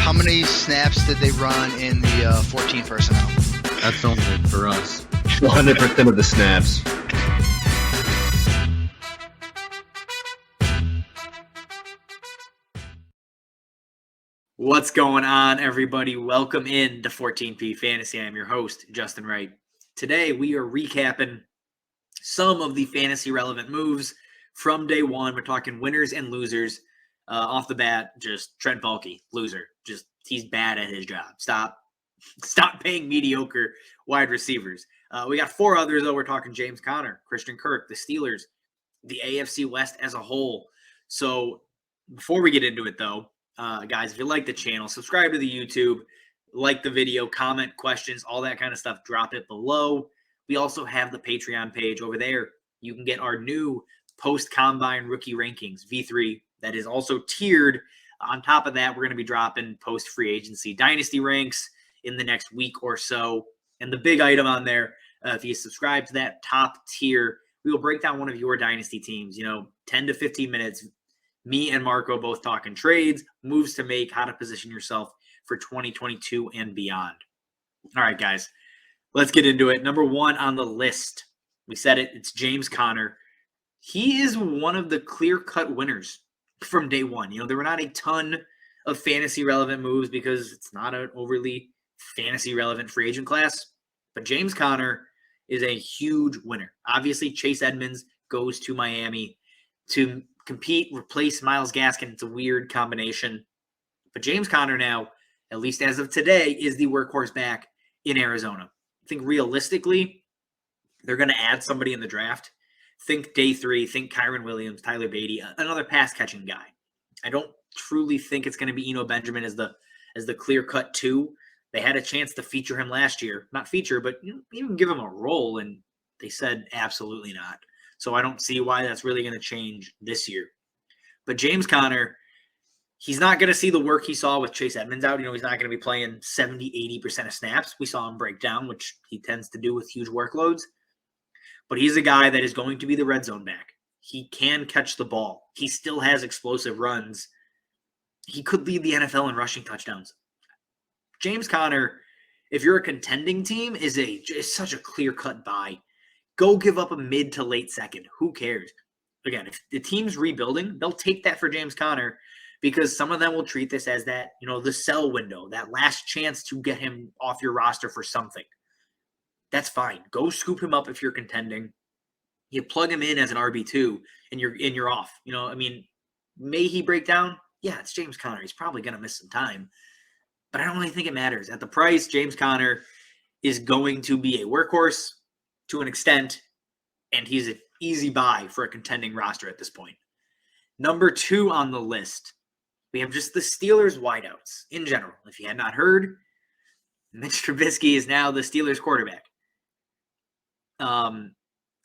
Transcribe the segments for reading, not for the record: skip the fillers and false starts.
how many snaps did they run in the 14 personnel? That's only for us. 100% of the snaps. What's going on, everybody? Welcome in to 14P Fantasy. I'm your host, Justin Wright. Today, we are recapping some of the fantasy relevant moves from day one. We're talking winners and losers. Off the bat, just Trent Baalke, loser. Just he's bad at his job. Stop paying mediocre wide receivers. We got four others, though. We're talking James Conner, Christian Kirk, the Steelers, the AFC West as a whole. So before we get into it, though, guys, if you like the channel, subscribe to the YouTube, like the video, comment, questions, all that kind of stuff. Drop it below. We also have the Patreon page over there. You can get our new post-combine rookie rankings, V3, that is also tiered. On top of that, we're going to be dropping post-free agency Dynasty ranks in the next week or so. And the big item on there, if you subscribe to that top tier, we will break down one of your Dynasty teams, 10 to 15 minutes. Me and Marco both talking trades, moves to make, how to position yourself for 2022 and beyond. All right, guys, let's get into it. Number one on the list, we said it, it's James Conner. He is one of the clear-cut winners from day one. There were not a ton of fantasy-relevant moves because it's not an overly fantasy-relevant free agent class, but James Conner is a huge winner. Obviously, Chase Edmonds goes to Miami to compete, replace Myles Gaskin. It's a weird combination. But James Conner now, at least as of today, is the workhorse back in Arizona. I think realistically, they're going to add somebody in the draft. Think day three, think Kyron Williams, Tyler Beatty, another pass-catching guy. I don't truly think it's going to be Eno Benjamin as the clear-cut two. They had a chance to feature him last year. Not feature, but even give him a role, and they said absolutely not. So I don't see why that's really going to change this year. But James Conner, he's not going to see the work he saw with Chase Edmonds out. He's not going to be playing 70, 80% of snaps. We saw him break down, which he tends to do with huge workloads. But he's a guy that is going to be the red zone back. He can catch the ball. He still has explosive runs. He could lead the NFL in rushing touchdowns. James Conner, if you're a contending team, is such a clear-cut buy. Go give up a mid to late second. Who cares? Again, if the team's rebuilding, they'll take that for James Conner because some of them will treat this as that, the sell window, that last chance to get him off your roster for something. That's fine. Go scoop him up if you're contending. You plug him in as an RB2 and you're off. May he break down? Yeah, it's James Conner. He's probably going to miss some time. But I don't really think it matters. At the price, James Conner is going to be a workhorse to an extent, and he's an easy buy for a contending roster at this point. Number two on the list, we have just the Steelers wideouts in general. If you had not heard, Mitch Trubisky is now the Steelers quarterback.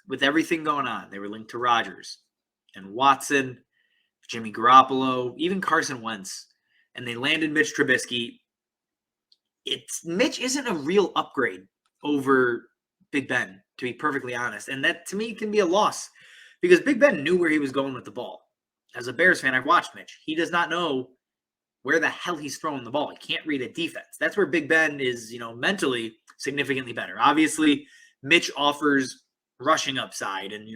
With everything going on, they were linked to Rodgers and Watson, Jimmy Garoppolo, even Carson Wentz, and they landed Mitch Trubisky. Mitch isn't a real upgrade over Big Ben, to be perfectly honest, and that to me can be a loss because Big Ben knew where he was going with the ball. As a Bears fan, I've watched Mitch. He does not know where the hell he's throwing the ball. He can't read a defense. That's where Big Ben is, mentally significantly better. Obviously, Mitch offers rushing upside and,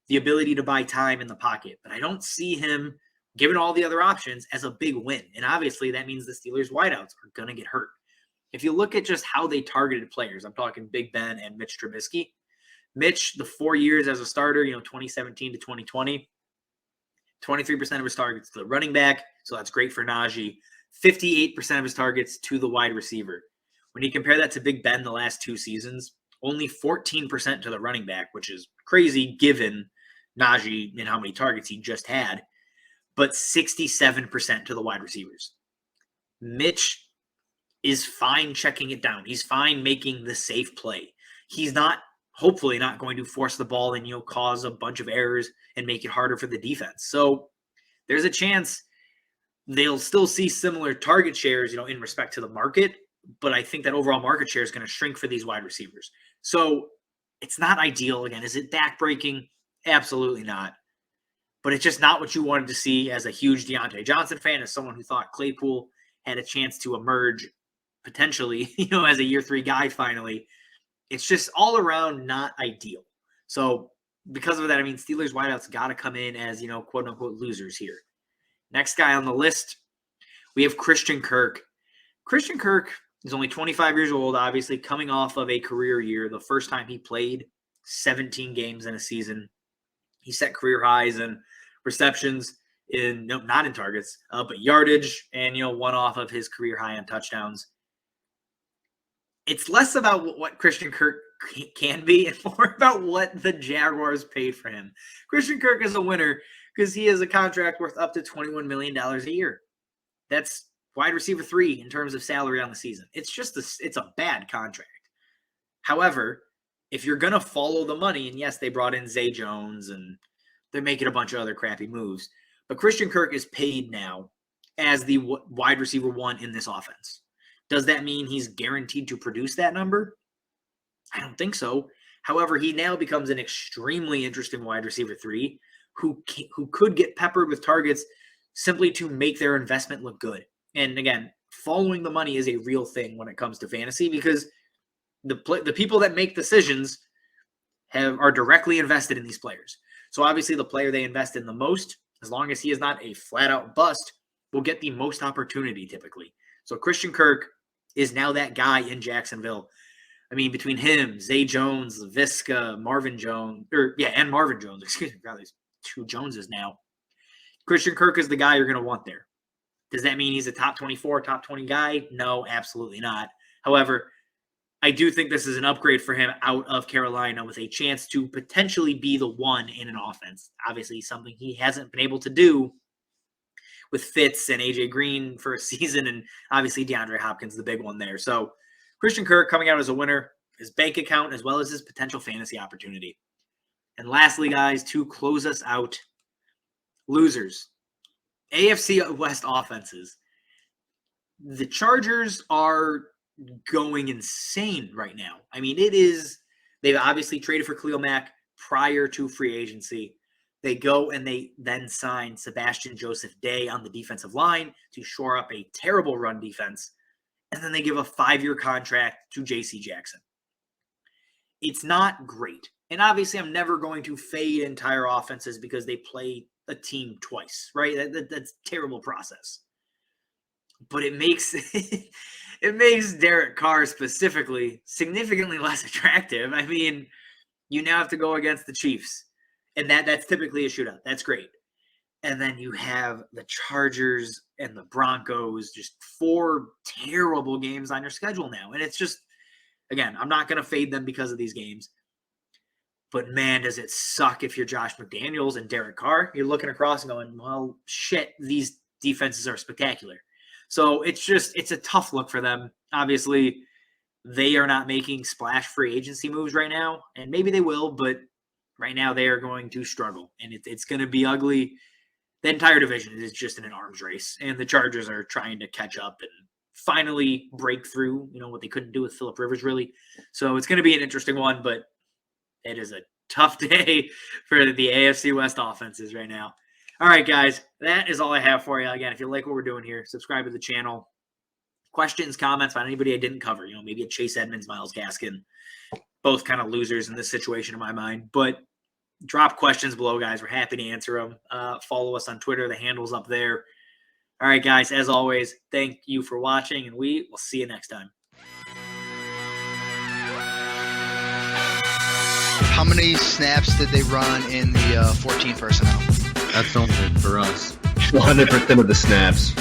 the ability to buy time in the pocket. But I don't see him, given all the other options, as a big win. And obviously, that means the Steelers wideouts are going to get hurt. If you look at just how they targeted players, I'm talking Big Ben and Mitch Trubisky. Mitch, the 4 years as a starter, 2017 to 2020, 23% of his targets to the running back. So that's great for Najee. 58% of his targets to the wide receiver. When you compare that to Big Ben the last two seasons, only 14% to the running back, which is crazy given Najee and how many targets he just had, but 67% to the wide receivers. Mitch is fine checking it down. He's fine making the safe play. He's hopefully not going to force the ball and, cause a bunch of errors and make it harder for the defense. So there's a chance they'll still see similar target shares, in respect to the market, but I think that overall market share is going to shrink for these wide receivers. So it's not ideal. Again, is it backbreaking? Absolutely not. But it's just not what you wanted to see as a huge Deontay Johnson fan, as someone who thought Claypool had a chance to emerge potentially, as a year 3 guy finally. It's just all around not ideal. So because of that, Steelers wideouts got to come in as, quote unquote losers here. Next guy on the list, we have Christian KIRK. Christian KIRK is only 25 years old, obviously coming off of a career year. The first time he played 17 games in a season. He set career highs in receptions, not in targets, but yardage, and, one off of his career high on touchdowns. It's less about what Christian KIRK can be and more about what the Jaguars paid for him. Christian KIRK is a winner because he has a contract worth up to $21 million a year. That's wide receiver 3 in terms of salary on the season. It's a bad contract. However, if you're going to follow the money, and yes, they brought in Zay Jones and they're making a bunch of other crappy moves, but Christian KIRK is paid now as the wide receiver 1 in this offense. Does that mean he's guaranteed to produce that number? I don't think so. However, he now becomes an extremely interesting wide receiver 3 who could get peppered with targets simply to make their investment look good. And again, following the money is a real thing when it comes to fantasy because the people that make decisions are directly invested in these players. So obviously the player they invest in the most, as long as he is not a flat-out bust, will get the most opportunity typically. So Christian KIRK is now that guy in Jacksonville. Between him, Zay Jones, Laviska, Marvin Jones, excuse me, God, there's 2 Joneses now. Christian KIRK is the guy you're going to want there. Does that mean he's a top 24, top 20 guy? No, absolutely not. However, I do think this is an upgrade for him out of Carolina with a chance to potentially be the one in an offense. Obviously, something he hasn't been able to do with Fitz and AJ Green for a season, and obviously DeAndre Hopkins, the big one there. So Christian KIRK coming out as a winner, his bank account, as well as his potential fantasy opportunity. And lastly, guys, to close us out, losers. AFC West offenses. The Chargers are going insane right now. They've obviously traded for Khalil Mack prior to free agency. They go and they then sign Sebastian Joseph Day on the defensive line to shore up a terrible run defense. And then they give a 5-year contract to J.C. Jackson. It's not great. And obviously I'm never going to fade entire offenses because they play a team twice, right? That's a terrible process. But it makes Derek Carr specifically significantly less attractive. You now have to go against the Chiefs. And that's typically a shootout. That's great. And then you have the Chargers and the Broncos, just 4 terrible games on your schedule now. And it's just, again, I'm not going to fade them because of these games. But man, does it suck if you're Josh McDaniels and Derek Carr. You're looking across and going, well, shit, these defenses are spectacular. So it's a tough look for them. Obviously, they are not making splash free agency moves right now. And maybe they will, but right now they are going to struggle. And it's going to be ugly. The entire division is just in an arms race. And the Chargers are trying to catch up and finally break through, what they couldn't do with Phillip Rivers, really. So it's going to be an interesting one, but it is a tough day for the AFC West offenses right now. All right, guys, that is all I have for you. Again, if you like what we're doing here, subscribe to the channel. Questions, comments on anybody I didn't cover, maybe a Chase Edmonds, Myles Gaskin, both kind of losers in this situation in my mind. But drop questions below, guys. We're happy to answer them. Follow us on Twitter. The handle's up there. All right, guys, as always, thank you for watching, and we will see you next time. How many snaps did they run in the 14 personnel? That's only for us. 100% of the snaps.